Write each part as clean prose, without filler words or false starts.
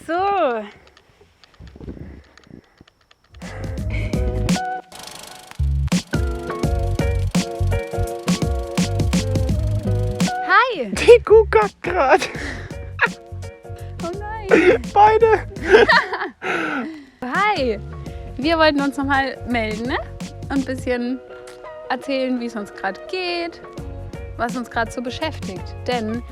So. Hi. Die Kuh kackt gerade. Oh nein. Beide. Hi. Wir wollten uns nochmal melden, ne? Und ein bisschen erzählen, wie es uns gerade geht, was uns gerade so beschäftigt. Denn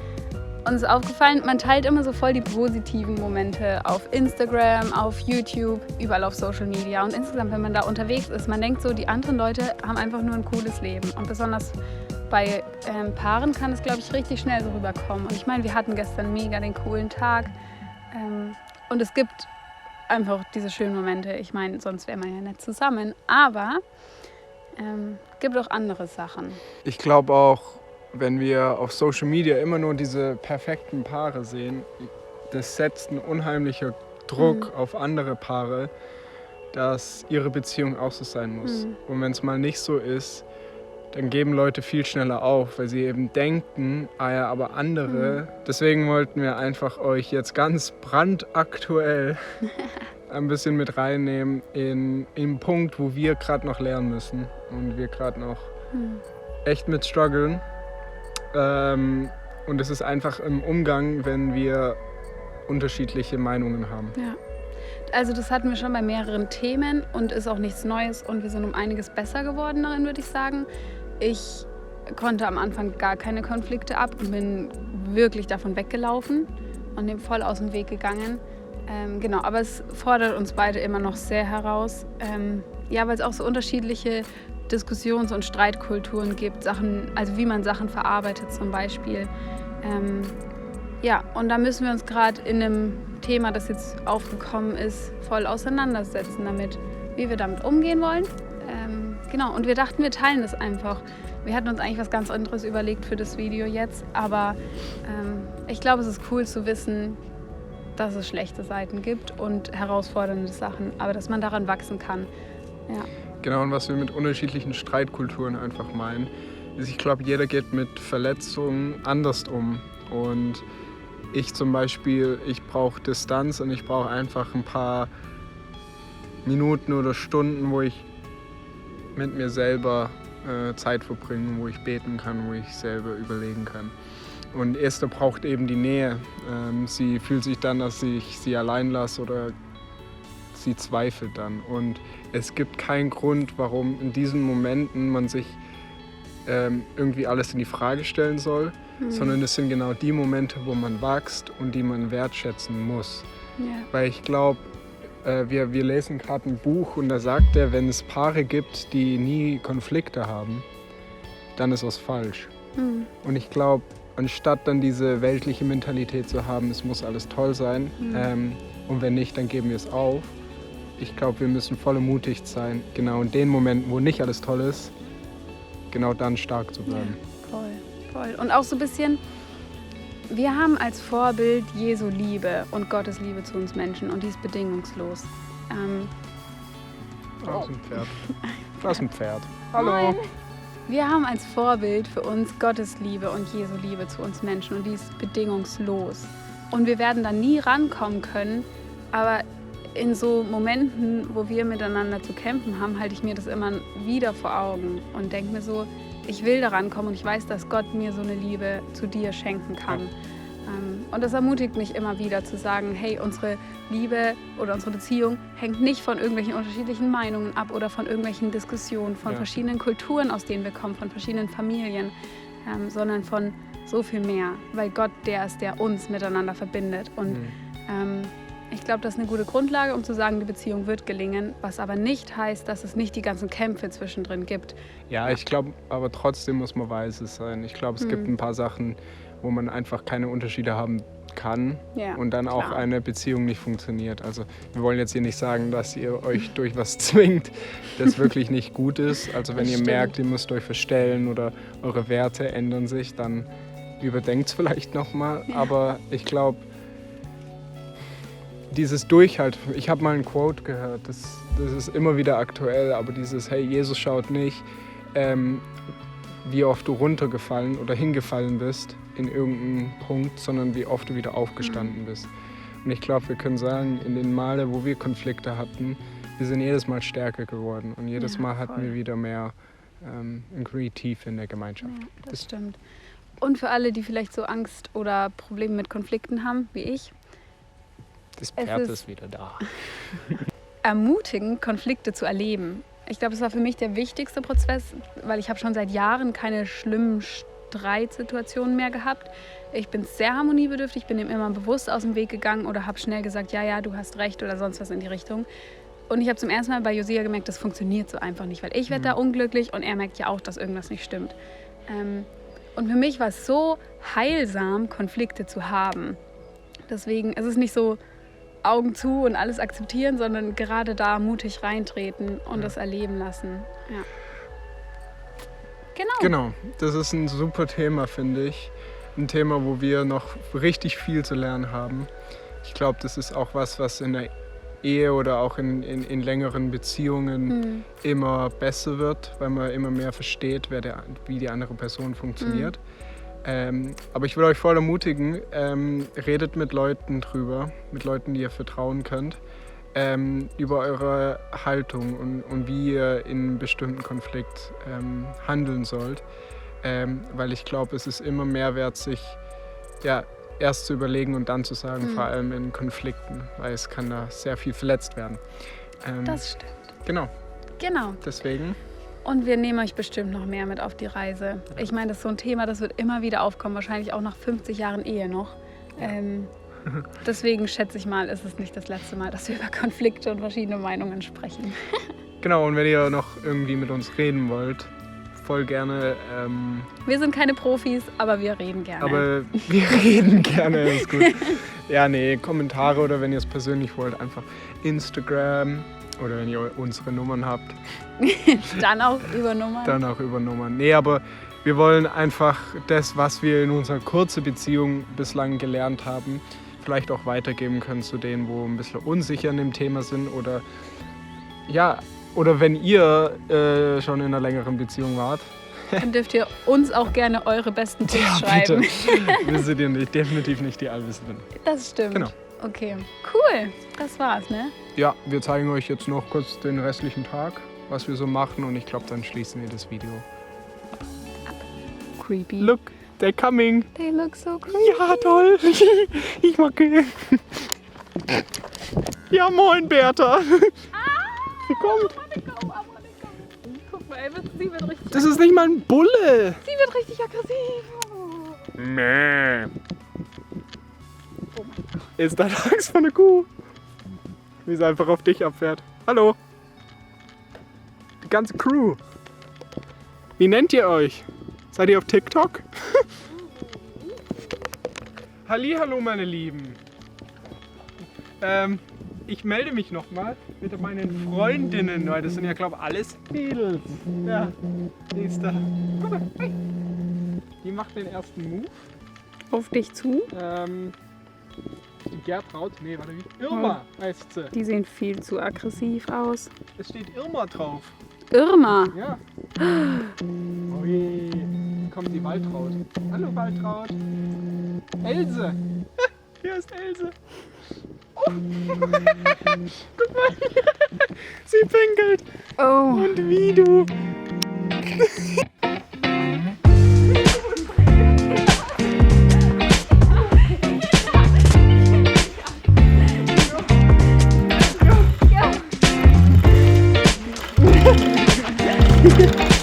uns ist aufgefallen, man teilt immer so voll die positiven Momente auf Instagram, auf YouTube, überall auf Social Media. Und insgesamt, wenn man da unterwegs ist, man denkt so, die anderen Leute haben einfach nur ein cooles Leben. Und besonders bei Paaren kann es, glaube ich, richtig schnell so rüberkommen. Und ich meine, wir hatten gestern mega den coolen Tag. Und es gibt einfach diese schönen Momente. Ich meine, sonst wäre man ja nicht zusammen. Aber gibt auch andere Sachen. Ich glaube auch, wenn wir auf Social Media immer nur diese perfekten Paare sehen, das setzt einen unheimlichen Druck auf andere Paare, dass ihre Beziehung auch so sein muss. Und wenn es mal nicht so ist, dann geben Leute viel schneller auf, weil sie eben denken, aber andere. Deswegen wollten wir einfach euch jetzt ganz brandaktuell ein bisschen mit reinnehmen in einen Punkt, wo wir gerade noch lernen müssen und wir gerade noch echt mit strugglen. Und es ist einfach im Umgang, wenn wir unterschiedliche Meinungen haben. Ja. Also das hatten wir schon bei mehreren Themen und ist auch nichts Neues und wir sind um einiges besser geworden darin, würde ich sagen. Ich konnte am Anfang gar keine Konflikte ab und bin wirklich davon weggelaufen und dem voll aus dem Weg gegangen. Genau, aber es fordert uns beide immer noch sehr heraus, weil es auch so unterschiedliche Diskussions- und Streitkulturen gibt, also wie man Sachen verarbeitet zum Beispiel. Und da müssen wir uns gerade in einem Thema, das jetzt aufgekommen ist, voll auseinandersetzen damit, wie wir damit umgehen wollen. Und wir dachten, wir teilen das einfach. Wir hatten uns eigentlich was ganz anderes überlegt für das Video jetzt, aber ich glaube, es ist cool zu wissen, dass es schlechte Seiten gibt und herausfordernde Sachen, aber dass man daran wachsen kann. Ja. Genau, und was wir mit unterschiedlichen Streitkulturen einfach meinen, ist, ich glaube, jeder geht mit Verletzungen anders um. Und ich zum Beispiel, ich brauche Distanz und ich brauche einfach ein paar Minuten oder Stunden, wo ich mit mir selber Zeit verbringe, wo ich beten kann, wo ich selber überlegen kann. Und Esther braucht eben die Nähe. Sie fühlt sich dann, dass ich sie allein lasse oder sie zweifelt dann. Und es gibt keinen Grund, warum in diesen Momenten man sich irgendwie alles in die Frage stellen soll, sondern es sind genau die Momente, wo man wächst und die man wertschätzen muss. Ja. Weil ich glaube, wir lesen gerade ein Buch und da sagt er, wenn es Paare gibt, die nie Konflikte haben, dann ist was falsch. Und ich glaube, anstatt dann diese weltliche Mentalität zu haben, es muss alles toll sein und wenn nicht, dann geben wir es auf. Ich glaube, wir müssen voll ermutigt sein, genau in den Momenten, wo nicht alles toll ist, genau dann stark zu bleiben. Ja, voll. Und auch so ein bisschen, wir haben als Vorbild Jesu Liebe und Gottes Liebe zu uns Menschen und die ist bedingungslos. Da ist ein Pferd. Hallo. Nein. Wir haben als Vorbild für uns Gottes Liebe und Jesu Liebe zu uns Menschen und die ist bedingungslos. Und wir werden da nie rankommen können, aber in so Momenten, wo wir miteinander zu kämpfen haben, halte ich mir das immer wieder vor Augen und denke mir so, ich will da rankommen und ich weiß, dass Gott mir so eine Liebe zu dir schenken kann. Und das ermutigt mich immer wieder zu sagen, hey, unsere Liebe oder unsere Beziehung hängt nicht von irgendwelchen unterschiedlichen Meinungen ab oder von irgendwelchen Diskussionen, von verschiedenen Kulturen, aus denen wir kommen, von verschiedenen Familien, sondern von so viel mehr, weil Gott der ist, der uns miteinander verbindet. Und ich glaube, das ist eine gute Grundlage, um zu sagen, die Beziehung wird gelingen, was aber nicht heißt, dass es nicht die ganzen Kämpfe zwischendrin gibt. Ja, ich glaube, aber trotzdem muss man weise sein. Ich glaube, es gibt ein paar Sachen, wo man einfach keine Unterschiede haben kann und dann auch eine Beziehung nicht funktioniert. Also wir wollen jetzt hier nicht sagen, dass ihr euch durch was zwingt, das wirklich nicht gut ist. Also wenn ihr merkt, ihr müsst euch verstellen oder eure Werte ändern sich, dann überdenkt es vielleicht nochmal. Ja. Aber ich glaube, dieses Durchhalten, ich habe mal ein Quote gehört, das ist immer wieder aktuell, aber dieses, hey, Jesus schaut nicht, wie oft du runtergefallen oder hingefallen bist in irgendeinem Punkt, sondern wie oft du wieder aufgestanden bist. Und ich glaube, wir können sagen, in den Male, wo wir Konflikte hatten, wir sind jedes Mal stärker geworden und jedes Mal hatten wir wieder mehr irgendwie Tiefe in der Gemeinschaft. Ja, das stimmt. Und für alle, die vielleicht so Angst oder Probleme mit Konflikten haben, wie ich, das Pferd ist wieder da. Ermutigen, Konflikte zu erleben. Ich glaube, das war für mich der wichtigste Prozess, weil ich habe schon seit Jahren keine schlimmen Streitsituationen mehr gehabt. Ich bin sehr harmoniebedürftig, bin dem immer bewusst aus dem Weg gegangen oder habe schnell gesagt, ja, du hast recht oder sonst was in die Richtung. Und ich habe zum ersten Mal bei Josia gemerkt, das funktioniert so einfach nicht, weil ich werde da unglücklich und er merkt ja auch, dass irgendwas nicht stimmt. Und für mich war es so heilsam, Konflikte zu haben. Deswegen ist es nicht so Augen zu und alles akzeptieren, sondern gerade da mutig reintreten und das erleben lassen. Ja. Genau, das ist ein super Thema, finde ich. Ein Thema, wo wir noch richtig viel zu lernen haben. Ich glaube, das ist auch was in der Ehe oder auch in längeren Beziehungen immer besser wird, weil man immer mehr versteht, wie die andere Person funktioniert. Aber ich will euch voll ermutigen, redet mit Leuten drüber, mit Leuten, die ihr vertrauen könnt, über eure Haltung und wie ihr in einem bestimmten Konflikt handeln sollt. Weil ich glaube, es ist immer mehr wert, sich erst zu überlegen und dann zu sagen, vor allem in Konflikten, weil es kann da sehr viel verletzt werden. Das stimmt. Genau. Genau. Deswegen. Und wir nehmen euch bestimmt noch mehr mit auf die Reise. Ich meine, das ist so ein Thema, das wird immer wieder aufkommen, wahrscheinlich auch nach 50 Jahren Ehe noch. Deswegen schätze ich mal, ist es nicht das letzte Mal, dass wir über Konflikte und verschiedene Meinungen sprechen. Genau, und wenn ihr noch irgendwie mit uns reden wollt, voll gerne. Wir sind keine Profis, aber wir reden gerne. Aber wir reden gerne, ist gut. Ja, nee, Kommentare oder wenn ihr es persönlich wollt, einfach Instagram oder wenn ihr unsere Nummern habt. Dann auch über Nummern. Nee, aber wir wollen einfach das, was wir in unserer kurzen Beziehung bislang gelernt haben, vielleicht auch weitergeben können zu denen, wo ein bisschen unsicher in dem Thema sind oder wenn ihr schon in einer längeren Beziehung wart. Dann dürft ihr uns auch gerne eure besten Tipps schreiben. Bitte. Wir sind ja definitiv nicht die Allwissenden. Das stimmt. Genau. Okay, cool. Das war's, ne? Ja, wir zeigen euch jetzt noch kurz den restlichen Tag, was wir so machen und ich glaube, dann schließen wir das Video. Creepy. Look, they're coming. They look so creepy. Ja, toll. Ich mag ihn. Ja, moin, Bertha. Sie kommt. Guck mal, sie wird richtig Das ist nicht mal ein Bulle. Sie wird richtig aggressiv. Mäh. Ist das Angst vor einer Kuh? Wie sie einfach auf dich abfährt. Hallo. Die ganze Crew. Wie nennt ihr euch? Seid ihr auf TikTok? Hallihallo, meine Lieben. Ich melde mich nochmal mit meinen Freundinnen, weil das sind ja, glaube ich, alles Mädels. Ja, die ist da. Guck mal, hey. Die macht den ersten Move. Auf dich zu. Gertraud, nee, warte, wie? Irma heißt sie. Die sehen viel zu aggressiv aus. Es steht Irma drauf. Irma. Ja. Oh je. Kommt die Waltraud. Hallo Waltraud. Else. Hier ist Else. Oh. Guck mal. Sie pinkelt. Oh. Und wie du. Ja.